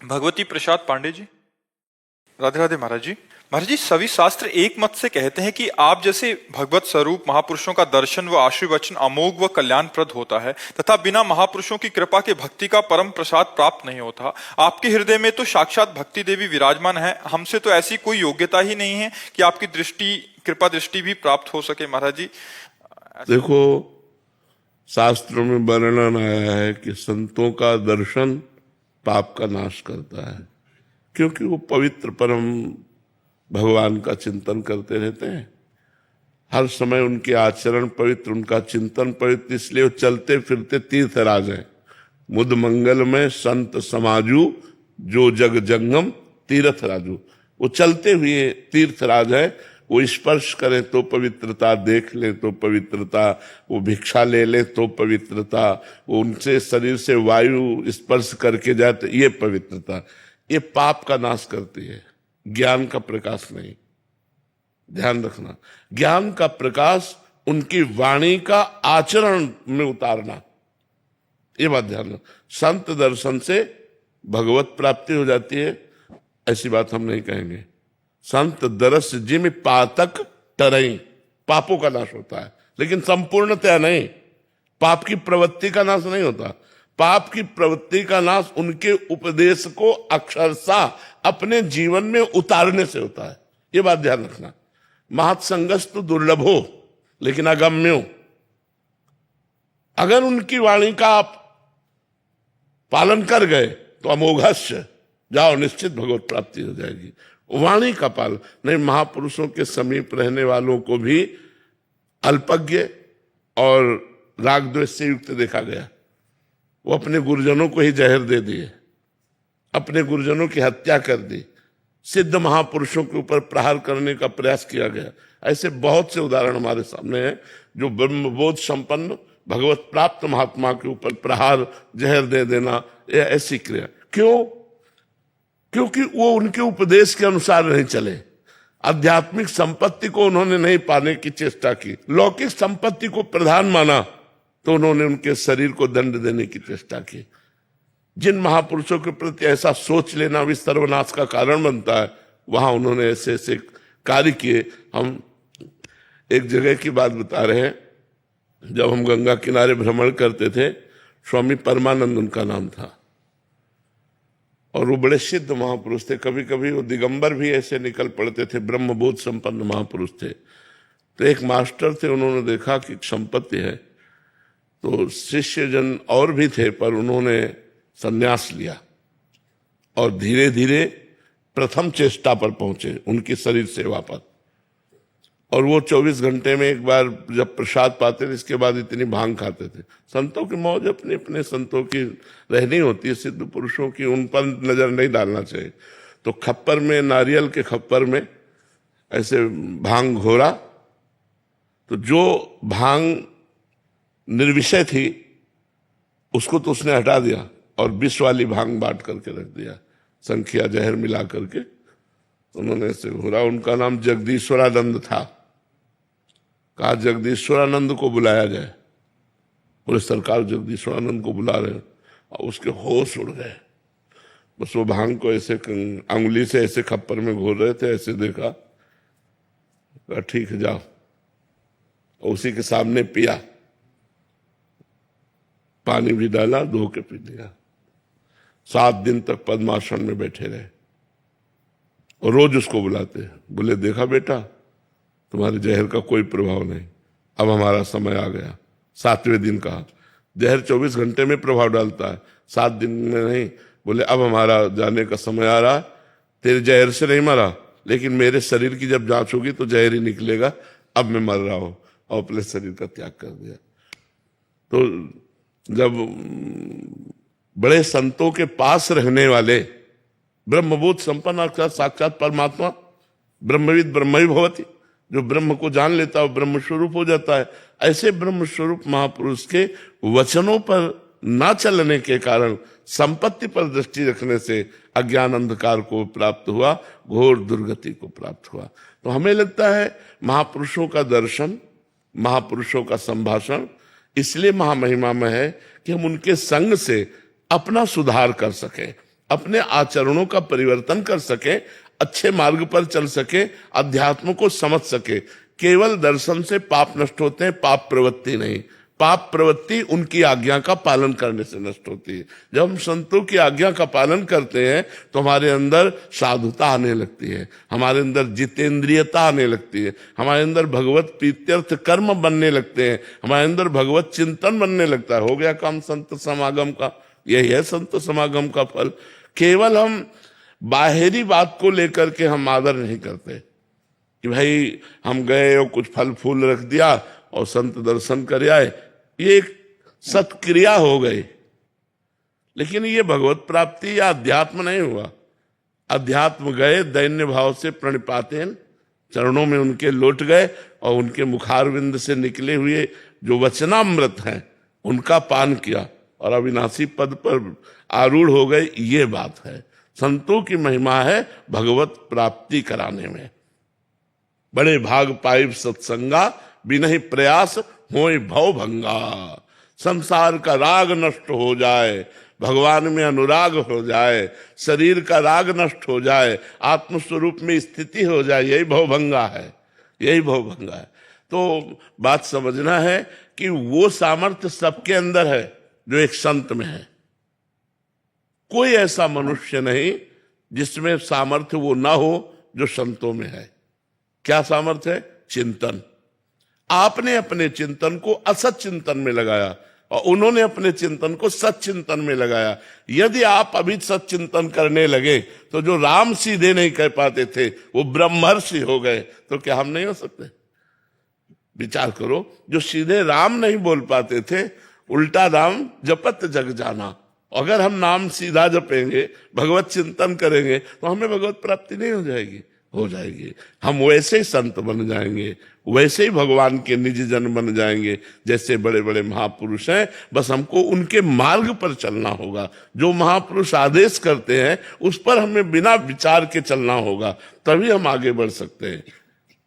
भगवती प्रसाद पांडे जी। राधे राधे महाराज जी। महाराज जी, सभी शास्त्र एक मत से कहते हैं कि आप जैसे भगवत स्वरूप महापुरुषों का दर्शन व आशीर्वचन अमोघ व कल्याणप्रद होता है तथा बिना महापुरुषों की कृपा के भक्ति का परम प्रसाद प्राप्त नहीं होता। आपके हृदय में तो साक्षात भक्ति देवी विराजमान है, हमसे तो ऐसी कोई योग्यता ही नहीं है कि आपकी दृष्टि, कृपा दृष्टि भी प्राप्त हो सके। महाराज जी देखो, शास्त्रों में वर्णन आया है कि संतों का दर्शन पाप का नाश करता है, क्योंकि वो पवित्र परम भगवान का चिंतन करते रहते हैं। हर समय उनके आचरण पवित्र, उनका चिंतन पवित्र, इसलिए वो चलते फिरते तीर्थराज हैं। मुद मंगल में संत समाजू, जो जग जंगम तीर्थ राजू। वो चलते हुए तीर्थराज है। वो स्पर्श करें तो पवित्रता, देख ले तो पवित्रता, वो भिक्षा ले ले तो पवित्रता, वो उनसे शरीर से वायु स्पर्श करके जाए तो ये पवित्रता। ये पाप का नाश करती है, ज्ञान का प्रकाश नहीं। ध्यान रखना, ज्ञान का प्रकाश उनकी वाणी का आचरण में उतारना, ये बात ध्यान रखना। संत दर्शन से भगवत प्राप्ति हो जाती है, ऐसी बात हम नहीं कहेंगे। संत दरस जिम पातक टरई, पापों का नाश होता है, लेकिन संपूर्णतया नहीं। पाप की प्रवृत्ति का नाश नहीं होता। पाप की प्रवृत्ति का नाश उनके उपदेश को अक्षरशः अपने जीवन में उतारने से होता है, ये बात ध्यान रखना। महत्संगस्तु दुर्लभो लेकिन अगम्यो। अगर उनकी वाणी का आप पालन कर गए तो अमोघस्य, जाओ, निश्चित भगवत प्राप्ति हो जाएगी। वाणी का पालन नहीं। महापुरुषों के समीप रहने वालों को भी अल्पज्ञ और राग द्वेष से युक्त देखा गया। वो अपने गुरुजनों को ही जहर दे दिए, अपने गुरुजनों की हत्या कर दी, सिद्ध महापुरुषों के ऊपर प्रहार करने का प्रयास किया गया। ऐसे बहुत से उदाहरण हमारे सामने हैं, जो ब्रह्मबोध संपन्न भगवत प्राप्त महात्मा के ऊपर प्रहार, जहर दे देना, ये ऐसी क्रिया। क्यों? क्योंकि वो उनके उपदेश के अनुसार नहीं चले। आध्यात्मिक संपत्ति को उन्होंने नहीं पाने की चेष्टा की, लौकिक संपत्ति को प्रधान माना, तो उन्होंने उनके शरीर को दंड देने की चेष्टा की। जिन महापुरुषों के प्रति ऐसा सोच लेना भी सर्वनाश का कारण बनता है, वहां उन्होंने ऐसे ऐसे कार्य किए। हम एक जगह की बात बता रहे हैं, जब हम गंगा किनारे भ्रमण करते थे, स्वामी परमानंद उनका नाम था, और वो बड़े सिद्ध महापुरुष थे। कभी कभी वो दिगंबर भी ऐसे निकल पड़ते थे, ब्रह्मबोध संपन्न महापुरुष थे। तो एक मास्टर थे, उन्होंने देखा कि संपत्ति है, तो शिष्य जन और भी थे, पर उन्होंने संन्यास लिया और धीरे धीरे प्रथम चेष्टा पर पहुंचे, उनकी शरीर सेवा पर। और वो 24 घंटे में एक बार जब प्रसाद पाते थे, इसके बाद इतनी भांग खाते थे। संतों की मौज अपने अपने संतों की रहनी होती है, सिद्ध पुरुषों की उन पर नजर नहीं डालना चाहिए। तो खप्पर में, नारियल के खप्पर में ऐसे भांग घोरा, तो जो भांग निर्विषय थी उसको तो उसने हटा दिया और विष वाली भांग बांट करके रख दिया, संखिया जहर मिला करके उन्होंने ऐसे घोरा। उनका नाम जगदीश्वरानंद था। कहा जगदीश्वरानंद को बुलाया जाए। बोले सरकार जगदीश्वरानंद को बुला रहे हैं, और उसके होश उड़ गए। बस वो भांग को ऐसे अंगुली से ऐसे खप्पर में घोर रहे थे, ऐसे देखा, कहा ठीक है जाओ, और उसी के सामने पिया, पानी भी डाला, धो के पी लिया। 7 दिन तक पद्मासन में बैठे रहे, और रोज उसको बुलाते। बोले देखा बेटा, तुम्हारे जहर का कोई प्रभाव नहीं, अब हमारा समय आ गया। 7वें दिन कहा, जहर 24 घंटे में प्रभाव डालता है, 7 दिन में नहीं। बोले अब हमारा जाने का समय आ रहा, तेरे जहर से नहीं मरा, लेकिन मेरे शरीर की जब जांच होगी तो जहर ही निकलेगा, अब मैं मर रहा हूं, और अपने शरीर का त्याग कर दिया। तो जब बड़े संतों के पास रहने वाले, ब्रह्मबोध संपन्न साक्षात परमात्मा, ब्रह्मविद ब्रह्म भवति, जो ब्रह्म को जान लेता है वो ब्रह्म स्वरूप हो जाता है। ऐसे ब्रह्म स्वरूप महापुरुष के वचनों पर ना चलने के कारण संपत्ति पर दृष्टि रखने से अज्ञान अंधकार को प्राप्त हुआ, घोर दुर्गति को प्राप्त हुआ। तो हमें लगता है महापुरुषों का दर्शन, महापुरुषों का संभाषण इसलिए महामहिमा में है कि हम उनके संग से अपना सुधार कर सकें, अपने आचरणों का परिवर्तन कर सके, अच्छे मार्ग पर चल सके, अध्यात्म को समझ सके। केवल दर्शन से पाप नष्ट होते हैं, पाप प्रवृत्ति नहीं। पाप प्रवृत्ति उनकी आज्ञा का पालन करने से नष्ट होती है। जब हम संतों की आज्ञा का पालन करते हैं तो हमारे अंदर साधुता आने लगती है, हमारे अंदर जितेंद्रियता आने लगती है, हमारे अंदर भगवत प्रीत्यर्थ कर्म बनने लगते हैं, हमारे अंदर भगवत चिंतन बनने लगता है। हो गया काम संत समागम का। यही है संत समागम का फल। केवल हम बाहरी बात को लेकर के हम आदर नहीं करते कि भाई हम गए और कुछ फल फूल रख दिया और संत दर्शन कर आए, ये एक सत्क्रिया हो गई, लेकिन ये भगवत प्राप्ति या अध्यात्म नहीं हुआ। अध्यात्म गए दैन्य भाव से प्रणिपातेन, चरणों में उनके लौट गए और उनके मुखारविंद से निकले हुए जो वचनामृत हैं उनका पान किया और अविनाशी पद पर आरूढ़ हो गए। ये बात है, संतों की महिमा है भगवत प्राप्ति कराने में। बड़े भाग पाइब सत्संगा, बिनहि प्रयास होय भव भंगा। संसार का राग नष्ट हो जाए, भगवान में अनुराग हो जाए, शरीर का राग नष्ट हो जाए, आत्मस्वरूप में स्थिति हो जाए, यही भवभंगा है, यही भवभंगा है। तो बात समझना है कि वो सामर्थ्य सबके अंदर है जो एक संत में है। कोई ऐसा मनुष्य नहीं जिसमें सामर्थ्य वो ना हो जो संतों में है। क्या सामर्थ्य है? चिंतन। आपने अपने चिंतन को असत चिंतन में लगाया और उन्होंने अपने चिंतन को सत चिंतन में लगाया। यदि आप अभी सत चिंतन करने लगे तो जो राम सीधे नहीं कह पाते थे वो ब्रह्मर्षि हो गए, तो क्या हम नहीं हो सकते? विचार करो, जो सीधे राम नहीं बोल पाते थे, उल्टा राम जपत जग जाना। अगर हम नाम सीधा जपेंगे, भगवत चिंतन करेंगे, तो हमें भगवत प्राप्ति नहीं हो जाएगी? हो जाएगी। हम वैसे ही संत बन जाएंगे, वैसे ही भगवान के निज जन बन जाएंगे जैसे बड़े बड़े महापुरुष हैं। बस हमको उनके मार्ग पर चलना होगा। जो महापुरुष आदेश करते हैं उस पर हमें बिना विचार के चलना होगा, तभी हम आगे बढ़ सकते हैं।